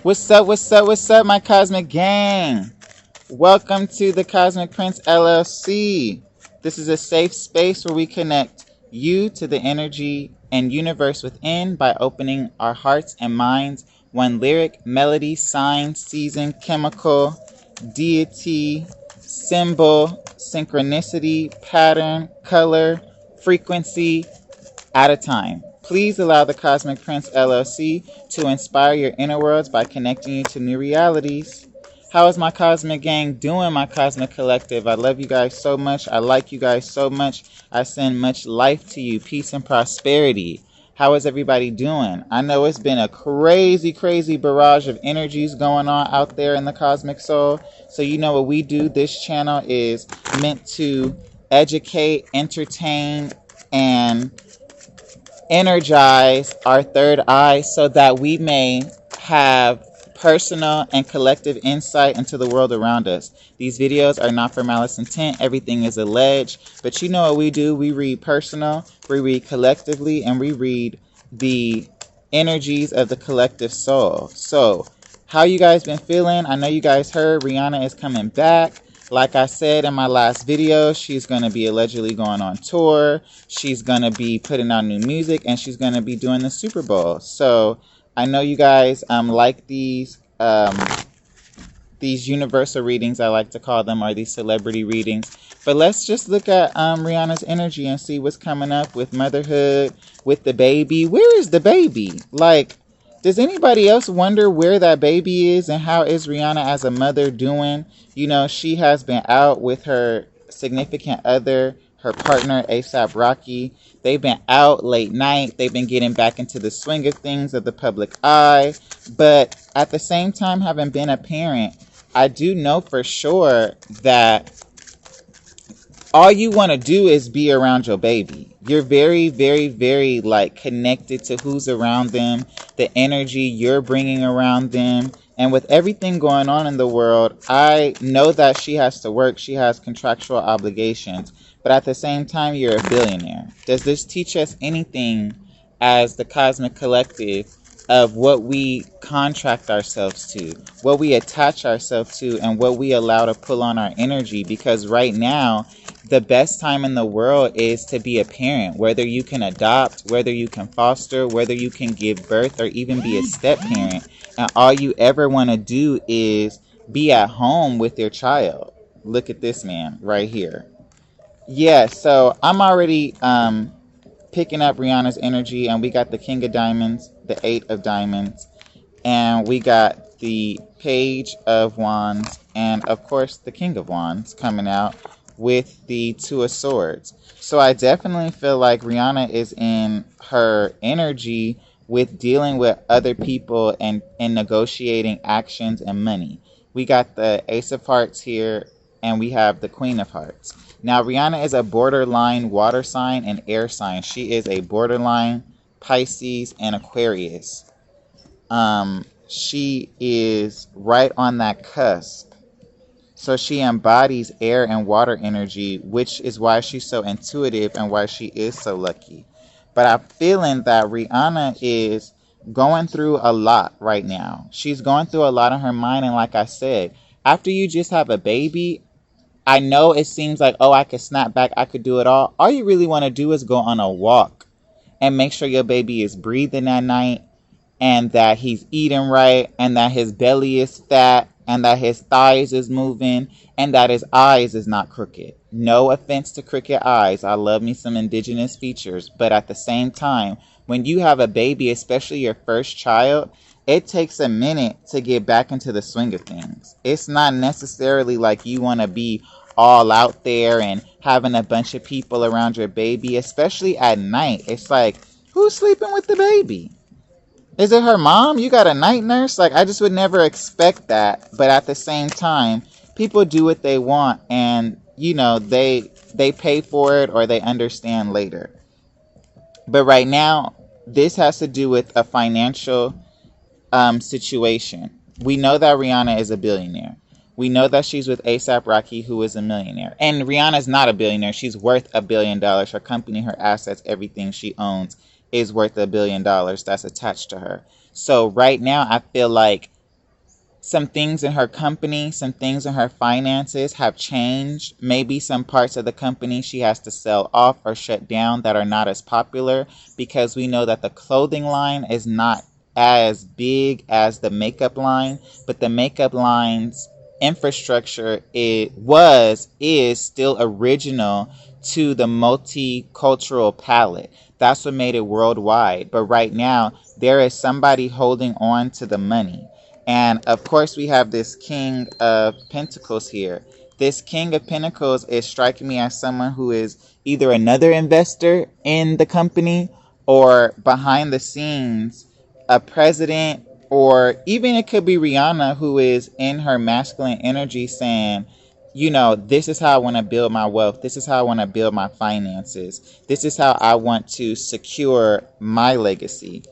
What's up, what's up, what's up, my cosmic gang? Welcome to the Cosmic Prince LLC. This is a safe space where we connect you to the energy and universe within by opening our hearts and minds one lyric, melody, sign, season, chemical, deity, symbol, synchronicity, pattern, color, frequency, at a time. Please allow the Cosmic Prince LLC to inspire your inner worlds by connecting you to new realities. How is my Cosmic Gang doing, my Cosmic Collective? I love you guys so much. I like you guys so much. I send much life to you, peace and prosperity. How is everybody doing? I know it's been a crazy, crazy barrage of energies going on out there in the Cosmic Soul. So you know what we do. This channel is meant to educate, entertain, and energize our third eye so that we may have personal and collective insight into the world around us. These videos are not for malice intent. Everything is alleged. But you know what we do? We read personal, we read collectively, and we read the energies of the collective soul. So, how you guys been feeling? I know you guys heard Rihanna is coming back. Like I said in my last video, she's going to be allegedly going on tour. She's going to be putting out new music, and she's going to be doing the Super Bowl. So I know you guys like these universal readings, I like to call them, or these celebrity readings. But let's just look at Rihanna's energy and see what's coming up with motherhood, with the baby. Where is the baby? Like, does anybody else wonder where that baby is and how is Rihanna as a mother doing? You know, she has been out with her significant other, her partner, A$AP Rocky. They've been out late night. They've been getting back into the swing of things of the public eye. But at the same time, having been a parent, I do know for sure that all you want to do is be around your baby. You're very, very, very like connected to who's around them, the energy you're bringing around them. And with everything going on in the world, I know that she has to work. She has contractual obligations. But at the same time, you're a billionaire. Does this teach us anything as the Cosmic Collective of what we contract ourselves to, what we attach ourselves to, and what we allow to pull on our energy? Because right now, the best time in the world is to be a parent, whether you can adopt, whether you can foster, whether you can give birth, or even be a step parent. And all you ever want to do is be at home with your child. Look at this man right here. Yeah, so I'm already picking up Rihanna's energy, and we got the King of Diamonds, the Eight of Diamonds, and we got the Page of Wands, and of course the King of Wands coming out with the Two of Swords. So I definitely feel like Rihanna is in her energy with dealing with other people and negotiating actions and money. We got the Ace of Hearts here, and we have the Queen of Hearts. Now, Rihanna is a borderline water sign and air sign. She is a borderline Pisces and Aquarius. She is right on that cusp. So she embodies air and water energy, which is why she's so intuitive and why she is so lucky. But I'm feeling that Rihanna is going through a lot right now. She's going through a lot in her mind. And like I said, after you just have a baby, I know it seems like, oh, I could snap back, I could do it all. All you really want to do is go on a walk and make sure your baby is breathing at night, and that he's eating right, and that his belly is fat, and that his thighs is moving, and that his eyes is not crooked. No offense to crooked eyes. I love me some indigenous features. But at the same time, when you have a baby, especially your first child, it takes a minute to get back into the swing of things. It's not necessarily like you want to be all out there and having a bunch of people around your baby, especially at night. It's like, who's sleeping with the baby? Is it her mom? You got a night nurse? Like, I just would never expect that. But at the same time, people do what they want, and you know, they pay for it or they understand later. But right now, this has to do with a financial situation. We know that Rihanna is a billionaire. We know that she's with A$AP Rocky, who is a millionaire. And Rihanna's not a billionaire. She's worth $1 billion. Her company, her assets, everything she owns is worth $1 billion that's attached to her. So right now, I feel like some things in her company, some things in her finances have changed. Maybe some parts of the company she has to sell off or shut down that are not as popular, because we know that the clothing line is not as big as the makeup line, but the makeup line's infrastructure is still original to the multicultural palette. That's what made it worldwide. But right now, there is somebody holding on to the money. And of course, we have this King of Pentacles here. This King of Pentacles is striking me as someone who is either another investor in the company, or behind the scenes, a president, or even it could be Rihanna, who is in her masculine energy saying, you know, this is how I want to build my wealth. This is how I want to build my finances. This is how I want to secure my legacy.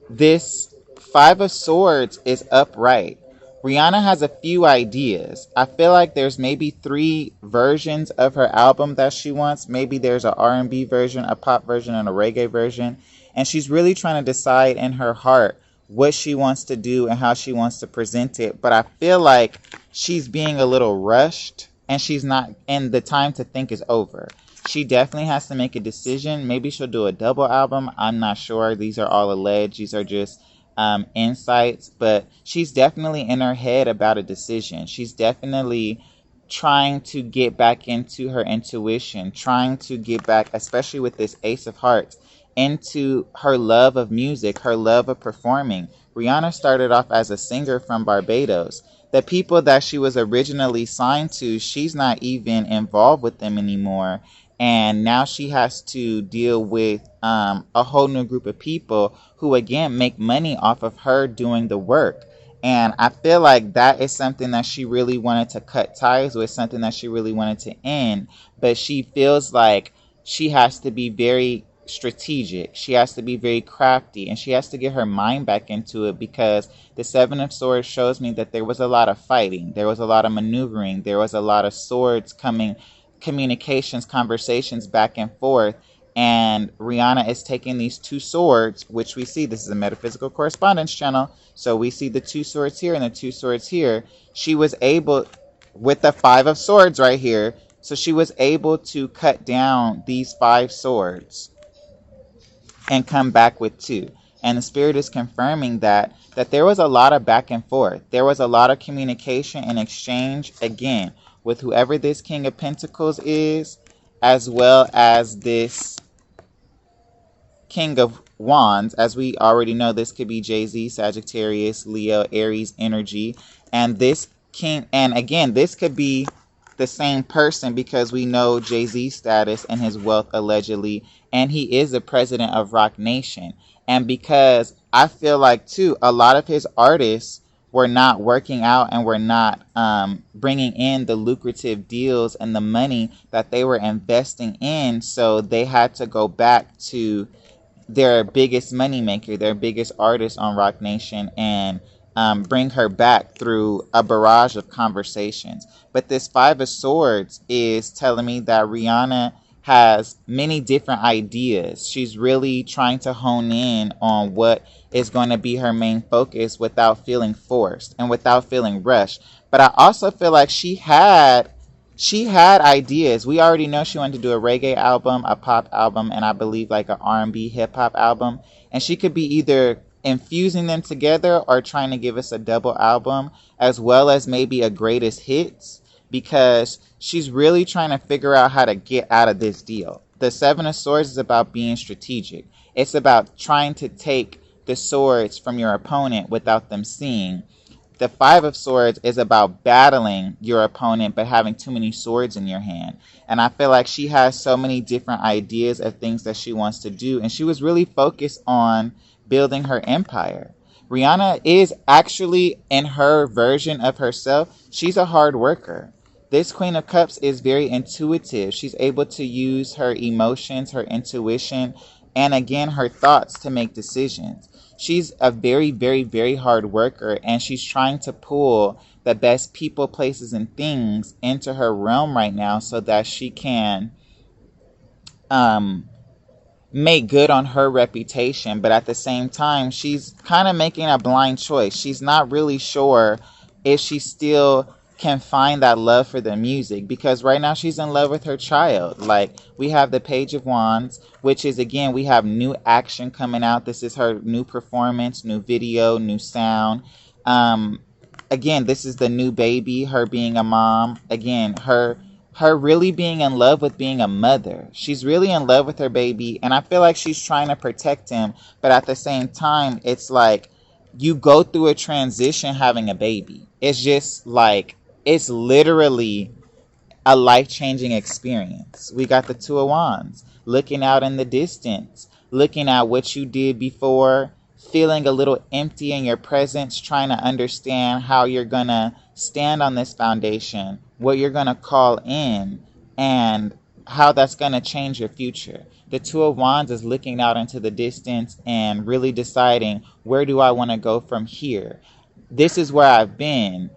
This Five of Swords is upright. Rihanna has a few ideas. I feel like there's maybe 3 versions of her album that she wants. Maybe there's an R&B version, a pop version, and a reggae version. And she's really trying to decide in her heart what she wants to do and how she wants to present it. But I feel like she's being a little rushed, and she's not, and the time to think is over. She definitely has to make a decision. Maybe she'll do a double album. I'm not sure. These are all alleged. These are just insights. But she's definitely in her head about a decision. She's definitely trying to get back into her intuition, trying to get back, especially with this Ace of Hearts, into her love of music, her love of performing. Rihanna started off as a singer from Barbados. The people that she was originally signed to, she's not even involved with them anymore. And now she has to deal with a whole new group of people who, again, make money off of her doing the work. And I feel like that is something that she really wanted to cut ties with, something that she really wanted to end. But she feels like she has to be very strategic. She has to be very crafty, and she has to get her mind back into it, because the Seven of Swords shows me that there was a lot of fighting. There was a lot of maneuvering. There was a lot of swords coming, communications, conversations back and forth. And Rihanna is taking these 2 swords, which we see, this is a metaphysical correspondence channel, so we see the 2 swords here and the 2 swords here. She was able, with the 5 of Swords right here, so she was able to cut down these 5 swords and come back with 2. And the spirit is confirming that there was a lot of back and forth. There was a lot of communication and exchange, again, with whoever this King of Pentacles is, as well as this King of Wands. As we already know, this could be Jay-Z, Sagittarius, Leo, Aries energy. And this King, and again, this could be the same person, because we know Jay-Z's status and his wealth allegedly, and he is the president of Rock Nation. And because I feel like, too, a lot of his artists were not working out and were not bringing in the lucrative deals and the money that they were investing in, so they had to go back to their biggest moneymaker, their biggest artist on Rock Nation, and bring her back through a barrage of conversations. But this 5 of Swords is telling me that Rihanna has many different ideas. She's really trying to hone in on what is going to be her main focus without feeling forced and without feeling rushed. But I also feel like she had ideas. We already know she wanted to do a reggae album, a pop album, and I believe like an R&B hip hop album. And she could be either infusing them together or trying to give us a double album, as well as maybe a greatest hits, because she's really trying to figure out how to get out of this deal. The 7 of Swords is about being strategic. It's about trying to take the swords from your opponent without them seeing. The 5 of Swords is about battling your opponent but having too many swords in your hand. And I feel like she has so many different ideas of things that she wants to do, and she was really focused on building her empire. Rihanna is actually, in her version of herself, she's a hard worker. This Queen of Cups is very intuitive. She's able to use her emotions, her intuition, and again, her thoughts to make decisions. She's a very, very, very hard worker, and she's trying to pull the best people, places, and things into her realm right now so that she can make good on her reputation, but at the same time, she's kind of making a blind choice. She's not really sure if she still can find that love for the music, because right now she's in love with her child. Like, we have the Page of Wands, which is, again, we have new action coming out. This is her new performance, new video, new sound. Um, Again, this is the new baby, her being a mom. Again, her really being in love with being a mother. She's really in love with her baby, and I feel like she's trying to protect him, but at the same time, it's like you go through a transition having a baby. It's just like, it's literally a life-changing experience. We got the Two of Wands, looking out in the distance, looking at what you did before, feeling a little empty in your presence, trying to understand how you're going to stand on this foundation, what you're going to call in, and how that's going to change your future. The Two of Wands is looking out into the distance and really deciding, where do I want to go from here? This is where I've been.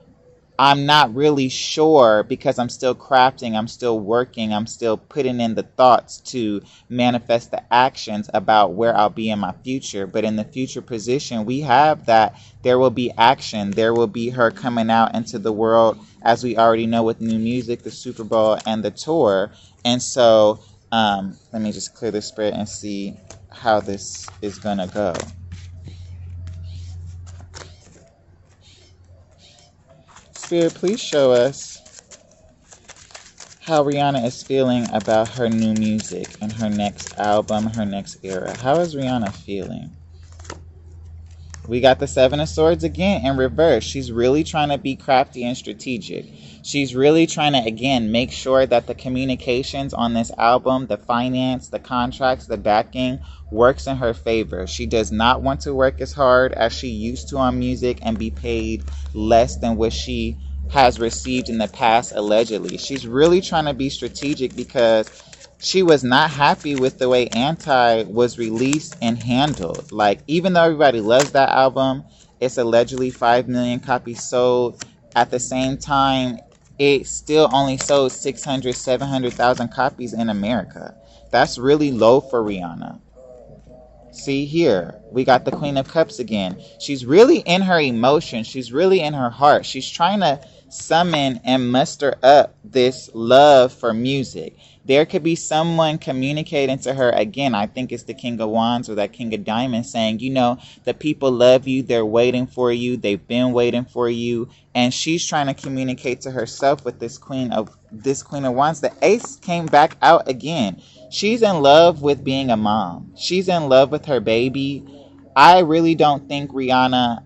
I'm not really sure, because I'm still crafting, I'm still working, I'm still putting in the thoughts to manifest the actions about where I'll be in my future. But in the future position, we have that there will be action. There will be her coming out into the world, as we already know, with new music, the Super Bowl, and the tour. And so, let me just clear the spread and see how this is going to go. Spirit, please show us how Rihanna is feeling about her new music and her next album, her next era. How is Rihanna feeling? We got the Seven of Swords again in reverse. She's really trying to be crafty and strategic. She's really trying to, again, make sure that the communications on this album, the finance, the contracts, the backing, works in her favor. She does not want to work as hard as she used to on music and be paid less than what she has received in the past, allegedly. She's really trying to be strategic, because she was not happy with the way Anti was released and handled. Like, even though everybody loves that album, it's allegedly 5 million copies sold. At the same time, it still only sold 600, 700,000 copies in America. That's really low for Rihanna. See here, we got the Queen of Cups again. She's really in her emotion. She's really in her heart. She's trying to summon and muster up this love for music. There could be someone communicating to her, again, I think it's the King of Wands or that King of Diamonds, saying, you know, the people love you, they're waiting for you, they've been waiting for you. And she's trying to communicate to herself with this Queen of Wands. The Ace came back out again. She's in love with being a mom. She's in love with her baby. I really don't think Rihanna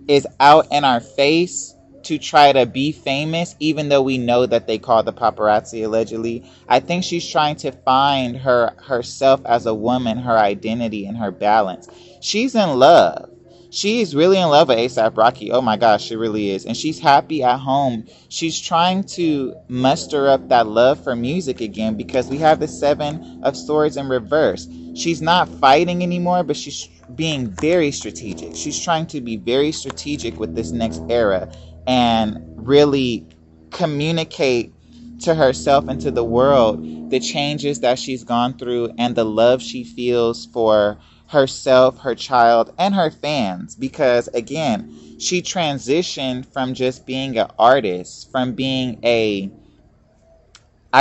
is out in our face to try to be famous, even though we know that they call the paparazzi allegedly. I think she's trying to find herself as a woman, her identity, and her balance. She's in love. She's really in love with A$AP Rocky. Oh my gosh, she really is. And she's happy at home. She's trying to muster up that love for music again, because we have the Seven of Swords in reverse. She's not fighting anymore, but she's being very strategic. She's trying to be very strategic with this next era and really communicate to herself and to the world the changes that she's gone through and the love she feels for herself, her child, and her fans. Because again, she transitioned from just being an artist, from being I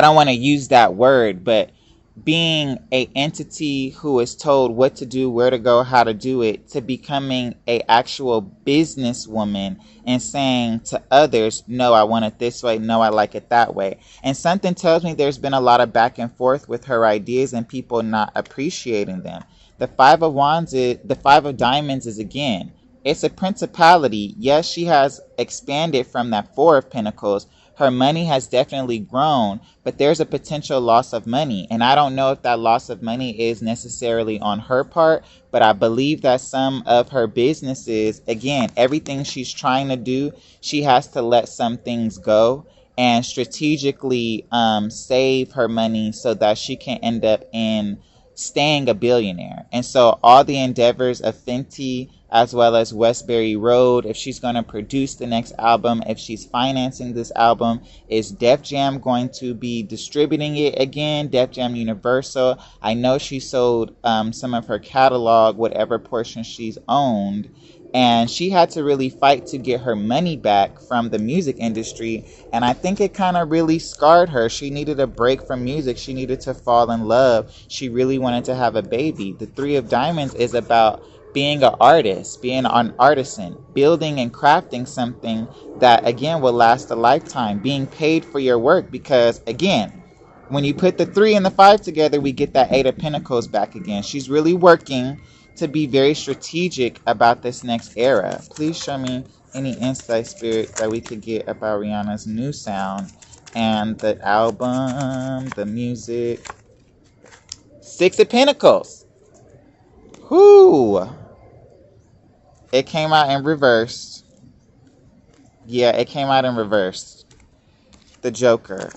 don't want to use that word, but being a entity who is told what to do, where to go, how to do it, to becoming a actual businesswoman and saying to others, no, I want it this way, no, I like it that way. And something tells me there's been a lot of back and forth with her ideas and people not appreciating them. The the Five of Diamonds is, again, it's a principality. Yes, she has expanded from that Four of Pentacles. Her money has definitely grown, but there's a potential loss of money. And I don't know if that loss of money is necessarily on her part, but I believe that some of her businesses, again, everything she's trying to do, she has to let some things go and strategically save her money so that she can end up in staying a billionaire. And so all the endeavors of Fenty, as well as Westbury Road. If she's going to produce the next album, if she's financing this album, is Def Jam going to be distributing it again? Def Jam Universal. I know she sold some of her catalog, whatever portion she's owned, and she had to really fight to get her money back from the music industry, and I think it kind of really scarred her. She needed a break from music. She needed to fall in love. She really wanted to have a baby. The Three of Diamonds is about being an artist, being an artisan, building and crafting something that, again, will last a lifetime, being paid for your work, because, again, when you put the 3 and the 5 together, we get that 8 of Pentacles back again. She's really working to be very strategic about this next era. Please show me any insight, spirit, that we could get about Rihanna's new sound and the album, the music. 6 of Pentacles. Whoo! It came out in reverse. Yeah, it came out in reverse. The Joker.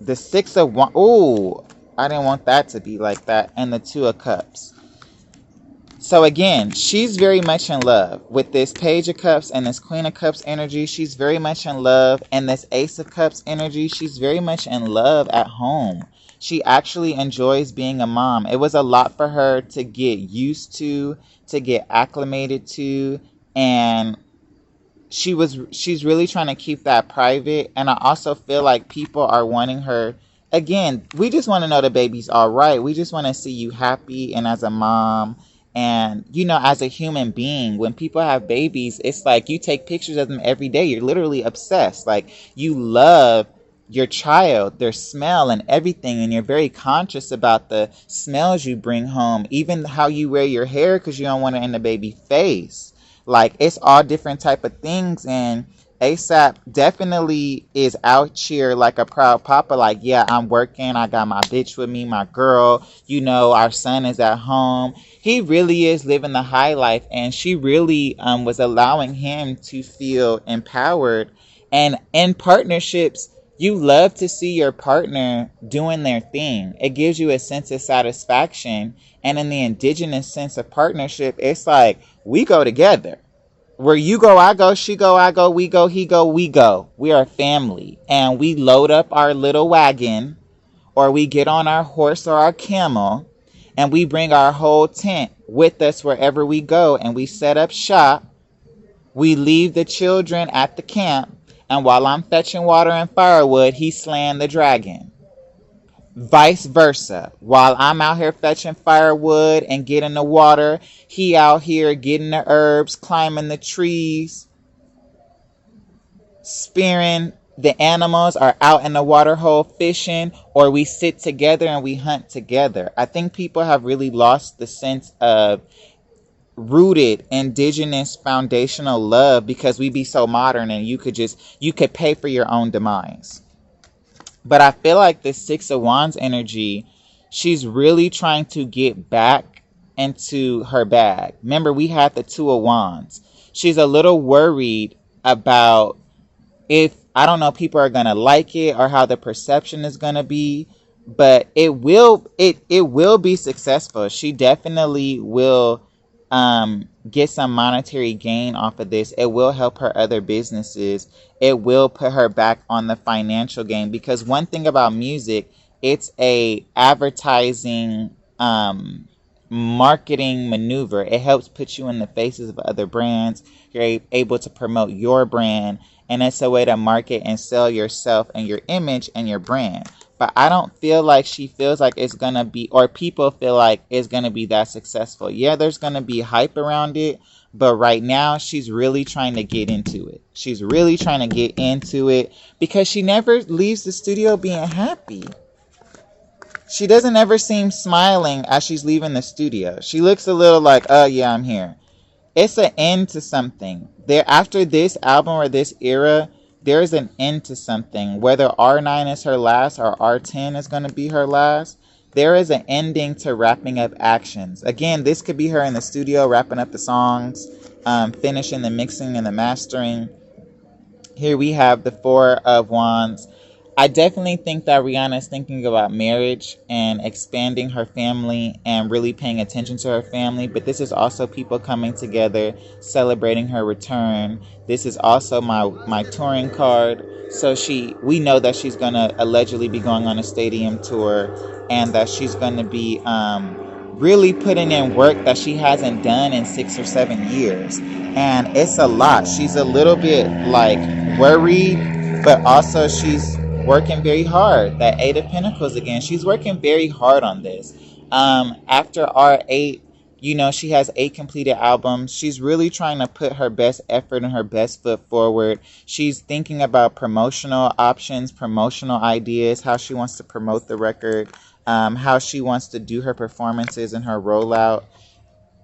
The 6 of Wands. Ooh, I didn't want that to be like that. And the 2 of Cups. So again, she's very much in love with this Page of Cups and this Queen of Cups energy. She's very much in love. And this Ace of Cups energy, she's very much in love at home. She actually enjoys being a mom. It was a lot for her to get used to get acclimated to. And she's really trying to keep that private. And I also feel like people are wanting her. Again, we just want to know the baby's all right. We just want to see you happy and as a mom. And, you know, as a human being, when people have babies, it's like you take pictures of them every day. You're literally obsessed. Like, you love your child, their smell and everything. And you're very conscious about the smells you bring home. Even how you wear your hair, because you don't want it in the baby face. Like, it's all different type of things. And ASAP definitely is out here like a proud papa. Like, yeah, I'm working. I got my bitch with me, my girl. You know, our son is at home. He really is living the high life. And she really was allowing him to feel empowered. And in partnerships, you love to see your partner doing their thing. It gives you a sense of satisfaction. And in the indigenous sense of partnership, it's like, we go together. Where you go, I go, she go, I go, we go, he go, we go. We are family. And we load up our little wagon, or we get on our horse or our camel, and we bring our whole tent with us wherever we go, and we set up shop. We leave the children at the camp, and while I'm fetching water and firewood, he's slaying the dragon. Vice versa. While I'm out here fetching firewood and getting the water, he out here getting the herbs, climbing the trees, spearing the animals, or out in the water hole fishing, or we sit together and we hunt together. I think people have really lost the sense of rooted indigenous foundational love because we be so modern and you could pay for your own demise. But I feel like this 6 of Wands energy, she's really trying to get back into her bag. Remember, we had the 2 of Wands. She's a little worried about if, I don't know, people are going to like it or how the perception is going to be. But it will be successful. She definitely will get some monetary gain off of this. It will help her other businesses. It will put her back on the financial game, because one thing about music, it's a advertising marketing maneuver. It helps put you in the faces of other brands. You're able to promote your brand, and it's a way to market and sell yourself and your image and your brand. But I don't feel like she feels like it's going to be, or people feel like it's going to be that successful. Yeah, there's going to be hype around it. But right now, she's really trying to get into it. She's really trying to get into it because she never leaves the studio being happy. She doesn't ever seem smiling as she's leaving the studio. She looks a little like, oh, yeah, I'm here. It's an end to something. There, after this album or this era, there's an end to something. Whether R9 is her last or R10 is going to be her last, there is an ending to wrapping up actions. Again, this could be her in the studio wrapping up the songs, finishing the mixing and the mastering. Here we have the 4 of Wands. I definitely think that Rihanna is thinking about marriage and expanding her family and really paying attention to her family. But this is also people coming together, celebrating her return. This is also my touring card. So we know that she's gonna allegedly be going on a stadium tour, and that she's gonna be really putting in work that she hasn't done in 6 or 7 years. And it's a lot. She's a little bit like worried, but also she's working very hard. That Eight of Pentacles again. She's working very hard on this. After R8, she has 8 completed albums. She's really trying to put her best effort and her best foot forward. She's thinking about promotional options, promotional ideas, how she wants to promote the record, how she wants to do her performances and her rollout.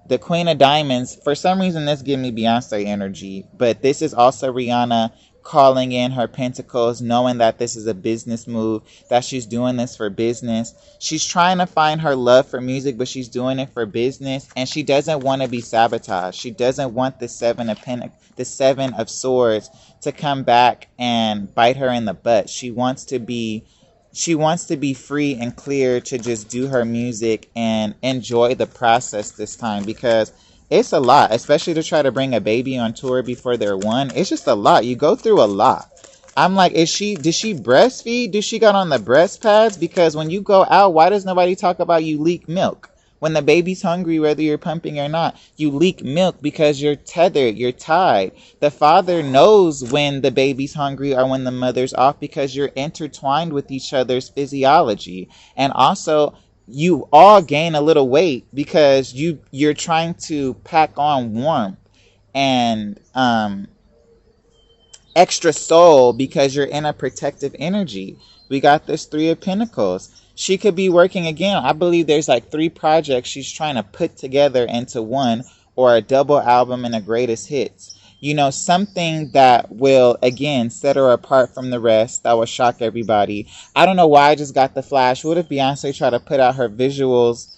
The Queen of Diamonds, for some reason this gives me Beyonce energy, but this is also Rihanna calling in her pentacles, knowing that this is a business move, that she's doing this for business. She's trying to find her love for music, but she's doing it for business, and she doesn't want to be sabotaged. She doesn't want the Seven of Swords to come back and bite her in the butt. She wants to be free and clear to just do her music and enjoy the process this time, because it's a lot, especially to try to bring a baby on tour before they're one. It's just a lot. You go through a lot. I'm like, did she breastfeed? Did she got on the breast pads? Because when you go out, why does nobody talk about you leak milk? When the baby's hungry, whether you're pumping or not, you leak milk because you're tethered, you're tied. The father knows when the baby's hungry or when the mother's off, because you're intertwined with each other's physiology. And also, you all gain a little weight because you're trying to pack on warmth and extra soul because you're in a protective energy. We got this Three of Pentacles. She could be working again. I believe there's like 3 projects she's trying to put together into one, or a double album and a greatest hits. Something that will, again, set her apart from the rest, that will shock everybody. I don't know why I just got the flash. What if Beyonce tried to put out her visuals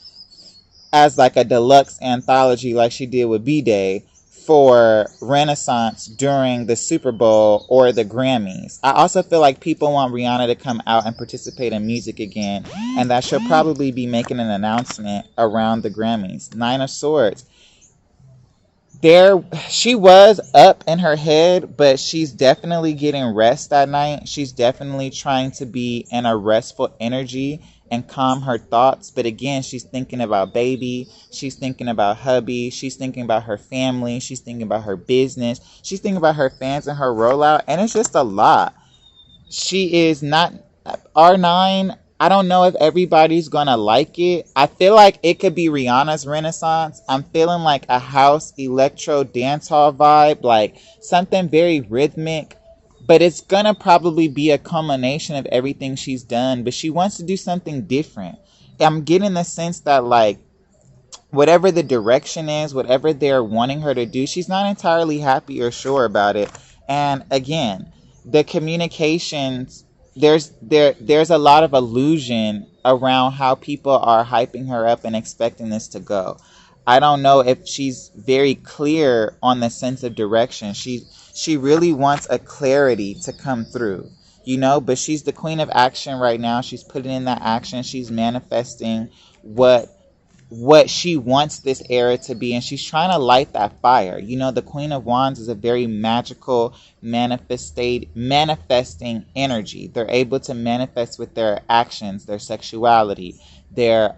as like a deluxe anthology like she did with B-Day for Renaissance during the Super Bowl or the Grammys? I also feel like people want Rihanna to come out and participate in music again, and that she'll probably be making an announcement around the Grammys. Nine of Swords. She was up in her head, but she's definitely getting rest that night. She's definitely trying to be in a restful energy and calm her thoughts. But again, she's thinking about baby. She's thinking about hubby. She's thinking about her family. She's thinking about her business. She's thinking about her fans and her rollout. And it's just a lot. She is not R9. I don't know if everybody's gonna like it. I feel like it could be Rihanna's Renaissance. I'm feeling like a house electro dance hall vibe, like something very rhythmic, but it's gonna probably be a culmination of everything she's done. But she wants to do something different. I'm getting the sense that, like, whatever the direction is, whatever they're wanting her to do, she's not entirely happy or sure about it. And again, the communications, there's a lot of illusion around how people are hyping her up and expecting this to go. I don't know if she's very clear on the sense of direction. She really wants a clarity to come through, but she's the queen of action right now. She's putting in that action. She's manifesting what she wants this era to be, and she's trying to light that fire. The Queen of Wands is a very magical manifesting energy. They're able to manifest with their actions, their sexuality, their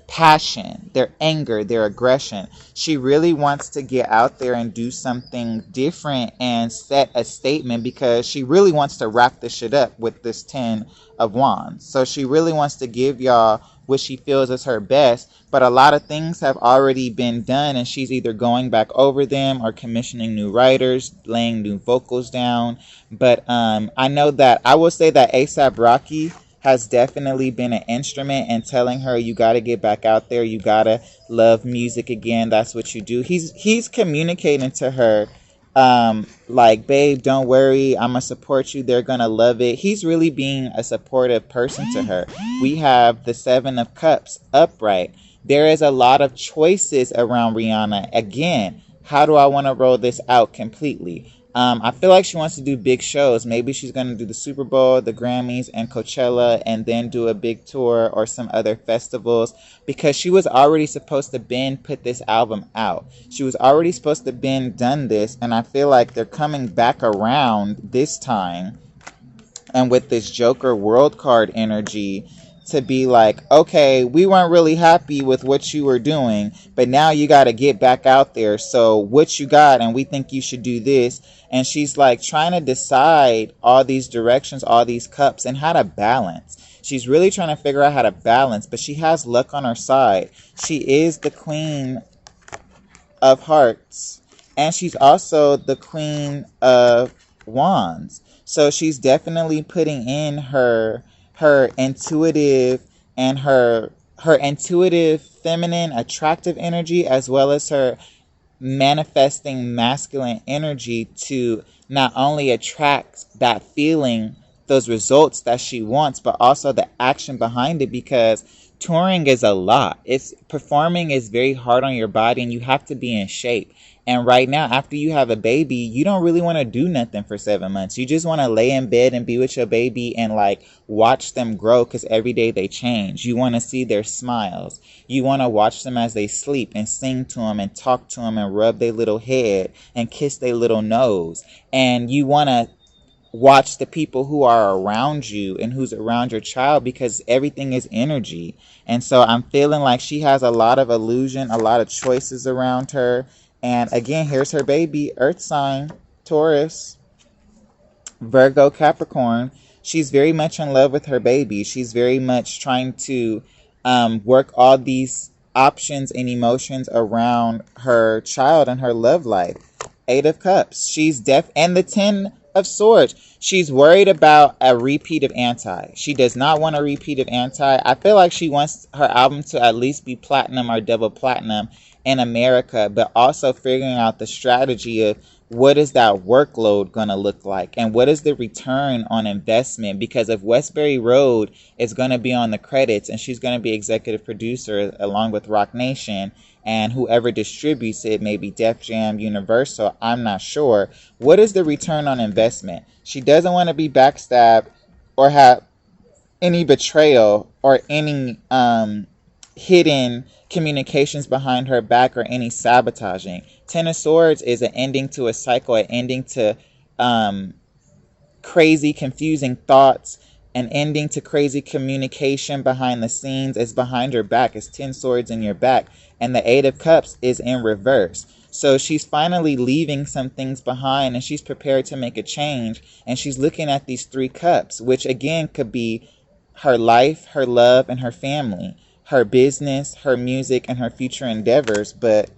passion, their anger, their aggression. She really wants to get out there and do something different and set a statement, because she really wants to wrap this shit up with this 10 of Wands. So she really wants to give y'all what she feels is her best, but a lot of things have already been done, and she's either going back over them or commissioning new writers, laying new vocals down. But I know that I will say that A$AP Rocky has definitely been an instrument in telling her, you got to get back out there, you got to love music again, that's what you do. He's communicating to her, like, babe, don't worry, I'm gonna support you, they're gonna love it. He's really being a supportive person to her. We have the 7 of Cups upright. There is a lot of choices around Rihanna. Again, How do I want to roll this out completely? I feel like she wants to do big shows. Maybe she's going to do the Super Bowl, the Grammys, and Coachella, and then do a big tour or some other festivals, because she was already supposed to been put this album out. She was already supposed to been done this, and I feel like they're coming back around this time, and with this Joker world card energy, to be like, okay, we weren't really happy with what you were doing, but now you got to get back out there. So what you got, and we think you should do this. And she's like trying to decide all these directions, all these cups, and how to balance. She's really trying to figure out how to balance, but she has luck on her side. She is the Queen of Hearts, and she's also the Queen of Wands. So she's definitely putting in her intuitive and her intuitive feminine attractive energy, as well as her manifesting masculine energy, to not only attract that feeling, those results that she wants, but also the action behind it, because touring is a lot. It's performing is very hard on your body, and you have to be in shape. And right now, after you have a baby, you don't really want to do nothing for 7 months. You just want to lay in bed and be with your baby and like watch them grow, because every day they change. You want to see their smiles. You want to watch them as they sleep and sing to them and talk to them and rub their little head and kiss their little nose. And you want to watch the people who are around you and who's around your child, because everything is energy. And so I'm feeling like she has a lot of illusion, a lot of choices around her. And again, here's her baby, Earth sign, Taurus, Virgo, Capricorn. She's very much in love with her baby. She's very much trying to work all these options and emotions around her child and her love life. Eight of Cups. She's and the 10 of Swords. She's worried about a repeat of Anti. She does not want a repeat of Anti. I feel like she wants her album to at least be platinum or double platinum in America, but also figuring out the strategy of what is that workload going to look like, and what is the return on investment, because if Westbury Road is going to be on the credits and she's going to be executive producer along with Rock Nation, and whoever distributes it, maybe Def Jam, Universal, I'm not sure. What is the return on investment? She doesn't want to be backstabbed or have any betrayal or any hidden communications behind her back or any sabotaging. Ten of Swords is an ending to a cycle, an ending to crazy, confusing thoughts, an ending to crazy communication behind the scenes. Is behind your back. It's 10 swords in your back. And the 8 of Cups is in reverse. So she's finally leaving some things behind, and she's prepared to make a change. And she's looking at these 3 cups, which again could be her life, her love, and her family, her business, her music, and her future endeavors. But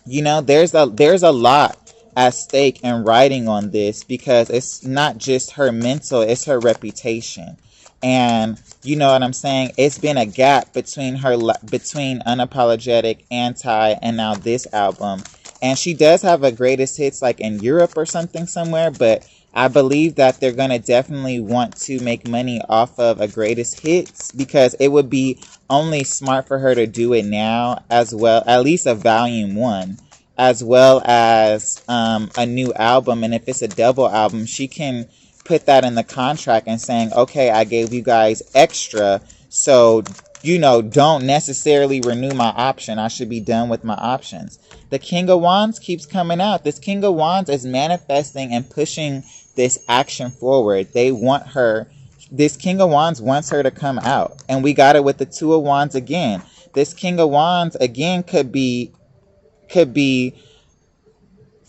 you know, there's a lot at stake and riding on this, because it's not just her mental, it's her reputation. And you know what I'm saying? It's been a gap between Unapologetic, Anti, and now this album. And she does have a greatest hits like in Europe or something somewhere, but I believe that they're going to definitely want to make money off of a greatest hits, because it would be only smart for her to do it now, as well, at least a volume 1, as well as a new album. And if it's a double album, she can put that in the contract and saying, okay, I gave you guys extra, so you know, don't necessarily renew my option. I should be done with my options. The King of Wands keeps coming out. This King of Wands is manifesting and pushing this action forward. They want her, this King of Wands wants her to come out. And we got it with the 2 of Wands again. This King of Wands again could be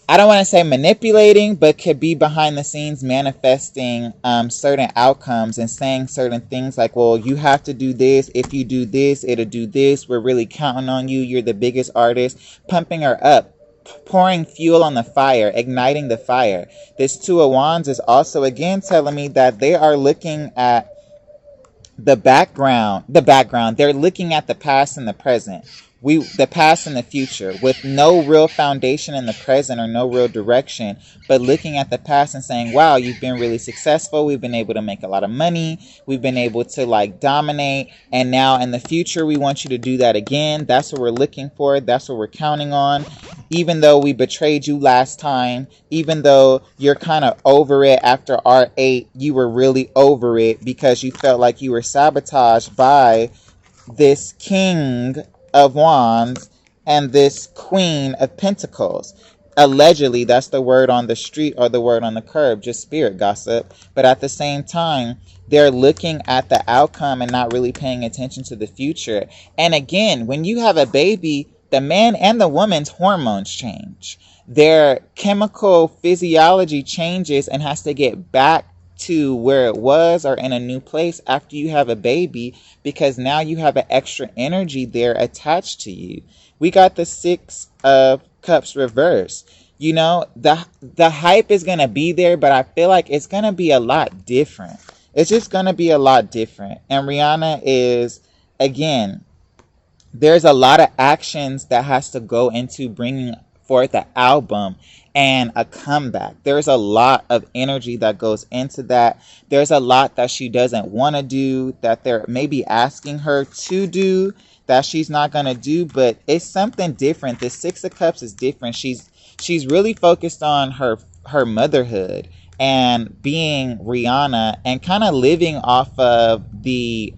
I don't want to say manipulating, but could be behind the scenes manifesting certain outcomes and saying certain things like, well, you have to do this. If you do this, it'll do this. We're really counting on you. You're the biggest artist. Pumping her up, pouring fuel on the fire, igniting the fire. This 2 of Wands is also again telling me that they are looking at the background. They're looking at the past and the present. the past and the future, with no real foundation in the present or no real direction, but looking at the past and saying, wow, you've been really successful, we've been able to make a lot of money, we've been able to like dominate, and now in the future we want you to do that again. That's what we're looking for, that's what we're counting on. Even though we betrayed you last time, even though you're kind of over it after R8, you were really over it because you felt like you were sabotaged by this King of Wands and this Queen of Pentacles. Allegedly, that's the word on the street or the word on the curb, just spirit gossip. But at the same time, they're looking at the outcome and not really paying attention to the future. And again, when you have a baby, the man and the woman's hormones change. Their chemical physiology changes and has to get back to where it was or in a new place after you have a baby, because now you have an extra energy there attached to you. We got the 6 of Cups reverse. You know, the hype is going to be there, but I feel like it's going to be a lot different. It's just going to be a lot different. And Rihanna is, again, there's a lot of actions that has to go into bringing forth an album and a comeback. There's a lot of energy that goes into that. There's a lot that she doesn't want to do, that they're maybe asking her to do, that she's not going to do, but it's something different. The 6 of Cups is different. She's really focused on her motherhood and being Rihanna and kind of living off of the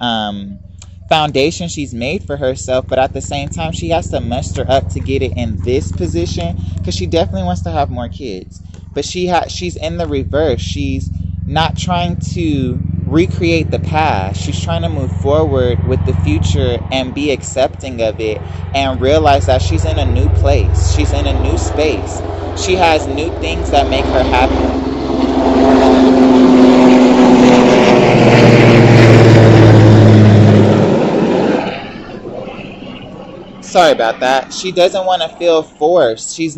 foundation she's made for herself, but at the same time she has to muster up to get it in this position, because she definitely wants to have more kids, but she's in the reverse. She's not trying to recreate the past. She's trying to move forward with the future and be accepting of it and realize that she's in a new place, she's in a new space, she has new things that make her happy. Sorry about that. She doesn't want to feel forced. She's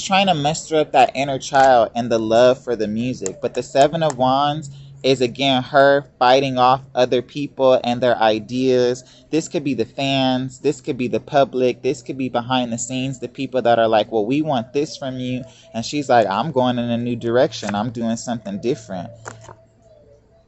trying to muster up that inner child and the love for the music. But the 7 of Wands is again her fighting off other people and their ideas. This could be the fans, this could be the public, this could be behind the scenes, the people that are like, well, we want this from you. And she's like, I'm going in a new direction, I'm doing something different.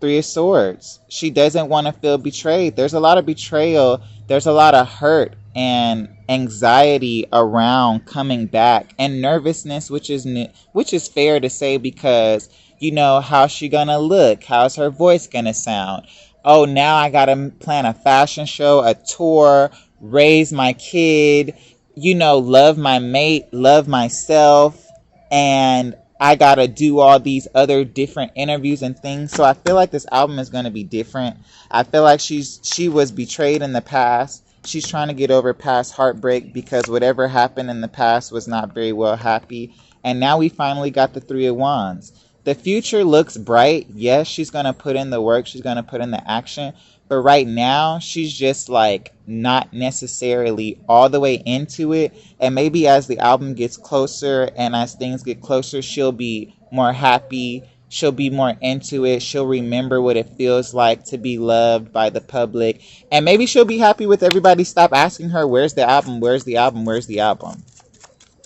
3 of Swords. She doesn't want to feel betrayed. There's a lot of betrayal. There's a lot of hurt and anxiety around coming back, and nervousness, which is fair to say, because you know, how's she gonna look? How's her voice gonna sound? Oh, now I gotta plan a fashion show, a tour, raise my kid, you know, love my mate, love myself, and I gotta do all these other different interviews and things. So I feel like this album is gonna be different. I feel like she was betrayed in the past. She's trying to get over past heartbreak, because whatever happened in the past was not very well happy. And now we finally got the 3 of Wands. The future looks bright. Yes, she's gonna put in the work. She's gonna put in the action. But right now, she's just like not necessarily all the way into it. And maybe as the album gets closer and as things get closer, she'll be more happy. She'll be more into it. She'll remember what it feels like to be loved by the public. And maybe she'll be happy with everybody stop asking her, where's the album? Where's the album? Where's the album?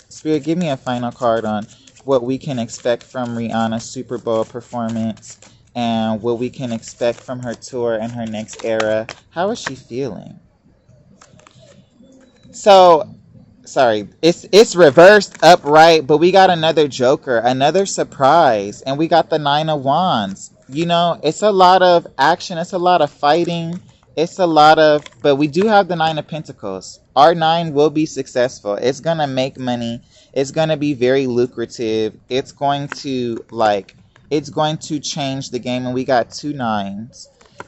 Spirit, give me a final card on what we can expect from Rihanna's Super Bowl performance and what we can expect from her tour and her next era. How is she feeling? So, sorry, it's reversed upright, but we got another Joker, another surprise, and we got the 9 of Wands. You know, it's a lot of action, it's a lot of fighting, it's a lot of, but we do have the 9 of Pentacles. R9 will be successful. It's gonna make money. It's gonna be very lucrative. It's going to change the game, and we got 2 9s.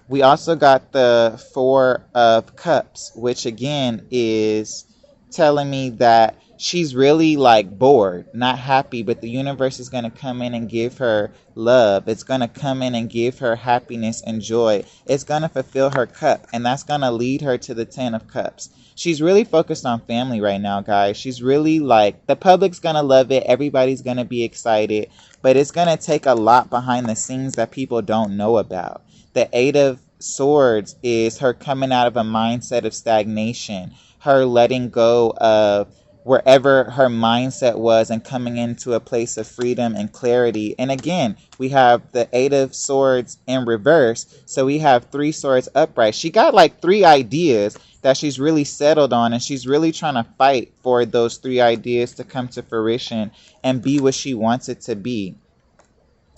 We also got the 4 of Cups, which again is telling me that she's really like bored, not happy, but the universe is going to come in and give her love. It's going to come in and give her happiness and joy. It's going to fulfill her cup, and that's going to lead her to the 10 of Cups. She's really focused on family right now, guys. She's really like, the public's going to love it. Everybody's going to be excited, but it's going to take a lot behind the scenes that people don't know about. The 8 of Swords is her coming out of a mindset of stagnation, her letting go of wherever her mindset was and coming into a place of freedom and clarity. And again, we have the Eight of Swords in reverse. So we have three swords upright. She got like three ideas that she's really settled on, and she's really trying to fight for those three ideas to come to fruition and be what she wants it to be.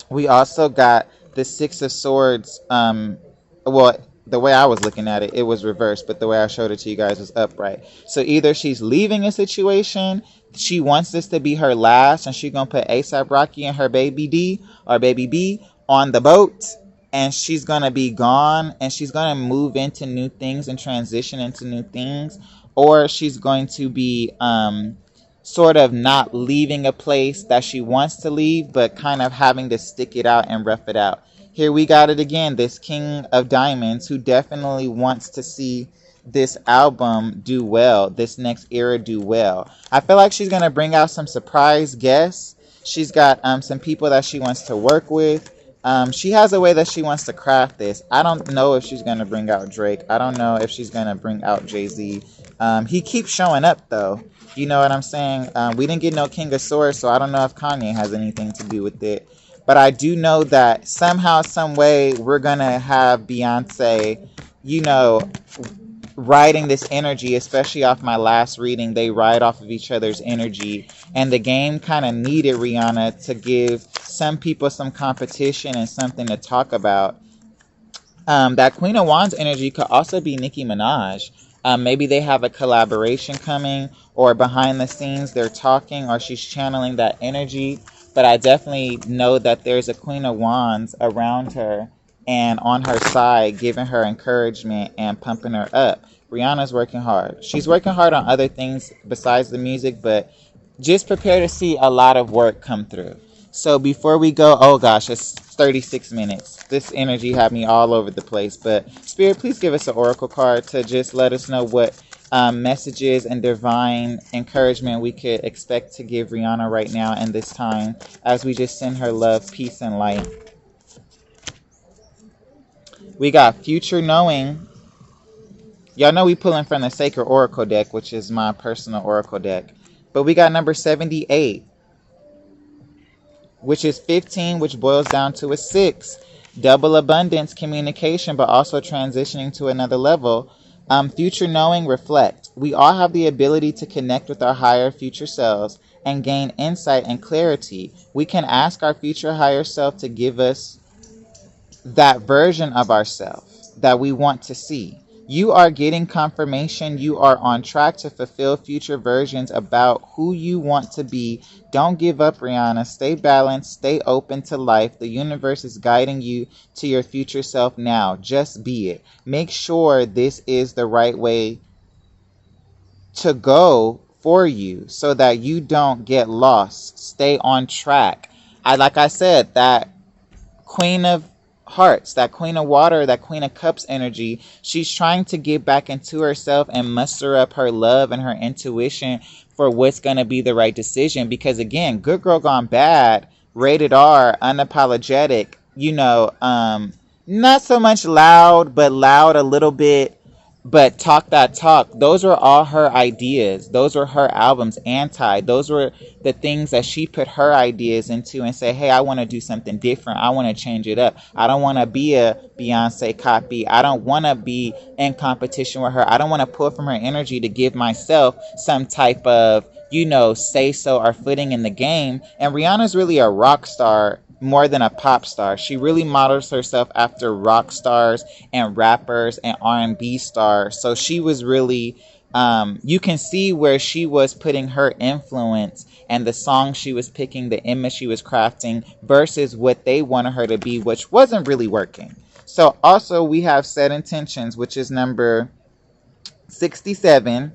We also got the Six of Swords. Well, the way I was looking at it, it was reversed, but the way I showed it to you guys was upright. So either she's leaving a situation, she wants this to be her last, and she's gonna put ASAP Rocky and her baby D or baby B on the boat, and she's gonna be gone, and she's gonna move into new things and transition into new things, or she's going to be sort of not leaving a place that she wants to leave, but kind of having to stick it out and rough it out. Here we got it again, this King of Diamonds who definitely wants to see this album do well, this next era do well. I feel like she's going to bring out some surprise guests. She's got some people that she wants to work with. She has a way that she wants to craft this. I don't know if she's going to bring out Drake. I don't know if she's going to bring out Jay-Z. He keeps showing up, though. You know what I'm saying? We didn't get no King of Swords, so I don't know if Kanye has anything to do with it. But I do know that somehow, some way, we're going to have Beyonce, you know, riding this energy, especially off my last reading. They ride off of each other's energy. And the game kind of needed Rihanna to give some people some competition and something to talk about. That Queen of Wands energy could also be Nicki Minaj. Maybe they have a collaboration coming, or behind the scenes they're talking, or she's channeling that energy. But I definitely know that there's a Queen of Wands around her and on her side, giving her encouragement and pumping her up. Rihanna's working hard. She's working hard on other things besides the music, but just prepare to see a lot of work come through. So before we go, oh gosh, it's 36 minutes. This energy had me all over the place. But Spirit, please give us an oracle card to just let us know what messages and divine encouragement we could expect to give Rihanna right now in this time, as we just send her love, peace, and light. We got Future Knowing. Y'all know we pulling from the Sacred Oracle deck, which is my personal oracle deck. But we got number 78, which is 15, which boils down to a 6. Double abundance, communication, but also transitioning to another level. Future knowing, reflect. We all have the ability to connect with our higher future selves and gain insight and clarity. We can ask our future higher self to give us that version of ourselves that we want to see. You are getting confirmation. You are on track to fulfill future versions about who you want to be. Don't give up, Rihanna. Stay balanced. Stay open to life. The universe is guiding you to your future self now. Just be it. Make sure this is the right way to go for you so that you don't get lost. Stay on track. Like I said, that Queen of Hearts, that Queen of Water, that Queen of Cups energy, she's trying to get back into herself and muster up her love and her intuition for what's going to be the right decision. Because again, Good Girl Gone Bad, rated R, unapologetic, you know, not so much loud, but loud a little bit, but talk that talk. Those were all her ideas. Those were her albums. Anti, those were the things that she put her ideas into and say, hey, I want to do something different. I want to change it up. I don't want to be a Beyonce copy. I don't want to be in competition with her. I don't want to pull from her energy to give myself some type of, you know, say so or footing in the game. And Rihanna's really a rock star more than a pop star. She really models herself after rock stars and rappers and R&B stars. So she was really, you can see where she was putting her influence and the song she was picking, the image she was crafting versus what they wanted her to be, which wasn't really working. So also we have Set Intentions, which is number 67,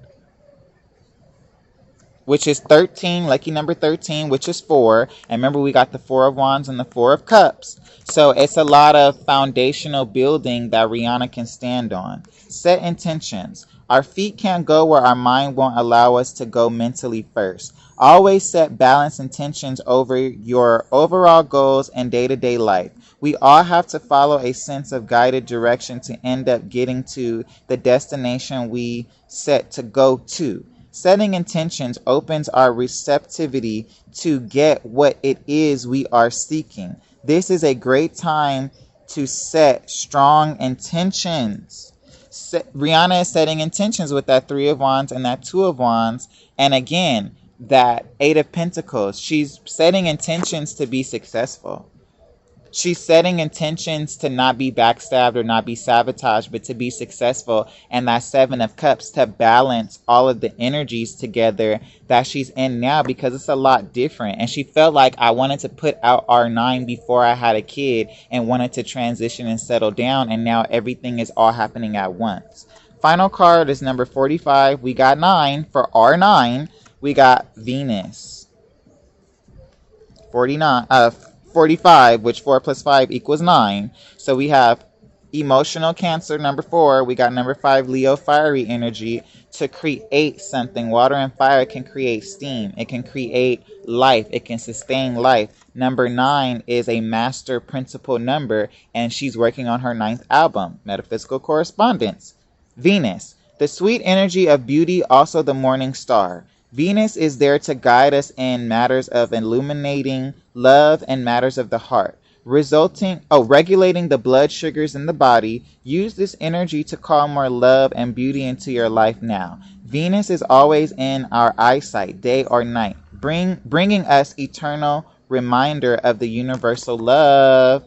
which is 13, lucky number 13, which is 4. And remember, we got the 4 of Wands and the 4 of Cups. So it's a lot of foundational building that Rihanna can stand on. Set intentions. Our feet can't go where our mind won't allow us to go mentally first. Always set balanced intentions over your overall goals and day-to-day life. We all have to follow a sense of guided direction to end up getting to the destination we set to go to. Setting intentions opens our receptivity to get what it is we are seeking. This is a great time to set strong intentions. Rihanna is setting intentions with that Three of Wands and that Two of Wands. And again, that Eight of Pentacles. She's setting intentions to be successful. She's setting intentions to not be backstabbed or not be sabotaged, but to be successful. And that Seven of Cups to balance all of the energies together that she's in now, because it's a lot different. And she felt like, I wanted to put out R9 before I had a kid and wanted to transition and settle down. And now everything is all happening at once. Final card is number 45. We got 9 for R9. We got Venus. 45, which 4 plus 5 equals 9. So we have emotional Cancer, number 4. We got number 5, Leo, fiery energy, to create something. Water and fire can create steam. It can create life. It can sustain life. Number 9 is a master principle number, and she's working on her 9th album, Metaphysical Correspondence. Venus, the sweet energy of beauty, also the morning star. Venus is there to guide us in matters of illuminating love and matters of the heart, regulating the blood sugars in the body. Use this energy to call more love and beauty into your life now. Venus is always in our eyesight, day or night, bringing us eternal reminder of the universal love.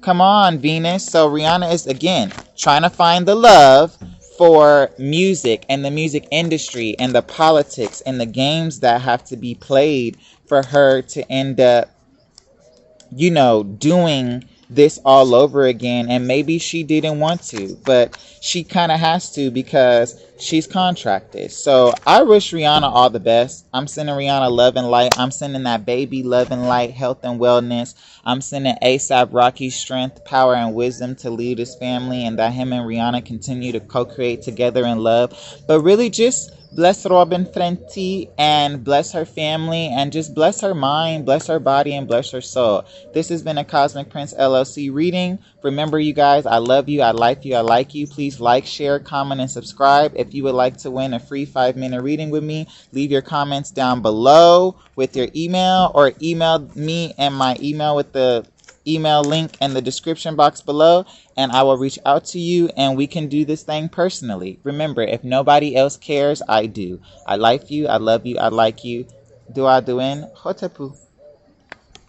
Come on, Venus. So Rihanna is, again, trying to find the love for music and the music industry and the politics and the games that have to be played for her to end up, doing this all over again. And maybe she didn't want to, but she kind of has to because she's contracted. So I wish Rihanna all the best. I'm sending Rihanna love and light. I'm sending that baby love and light, health and wellness. I'm sending ASAP Rocky strength, power, and wisdom to lead his family, and that him and Rihanna continue to co-create together in love. But really just bless Robin Frenti and bless her family and just bless her mind, bless her body, and bless her soul. This has been a Cosmic Prince LLC reading. Remember, you guys, I love you, I like you, I like you. Please like, share, comment, and subscribe. If you would like to win a free 5-minute reading with me, leave your comments down below with your email, or email me and my email with the email link in the description box below, and I will reach out to you and we can do this thing personally. Remember, if nobody else cares, I do. I like you, I love you, I like you. Do I do in Hotepu.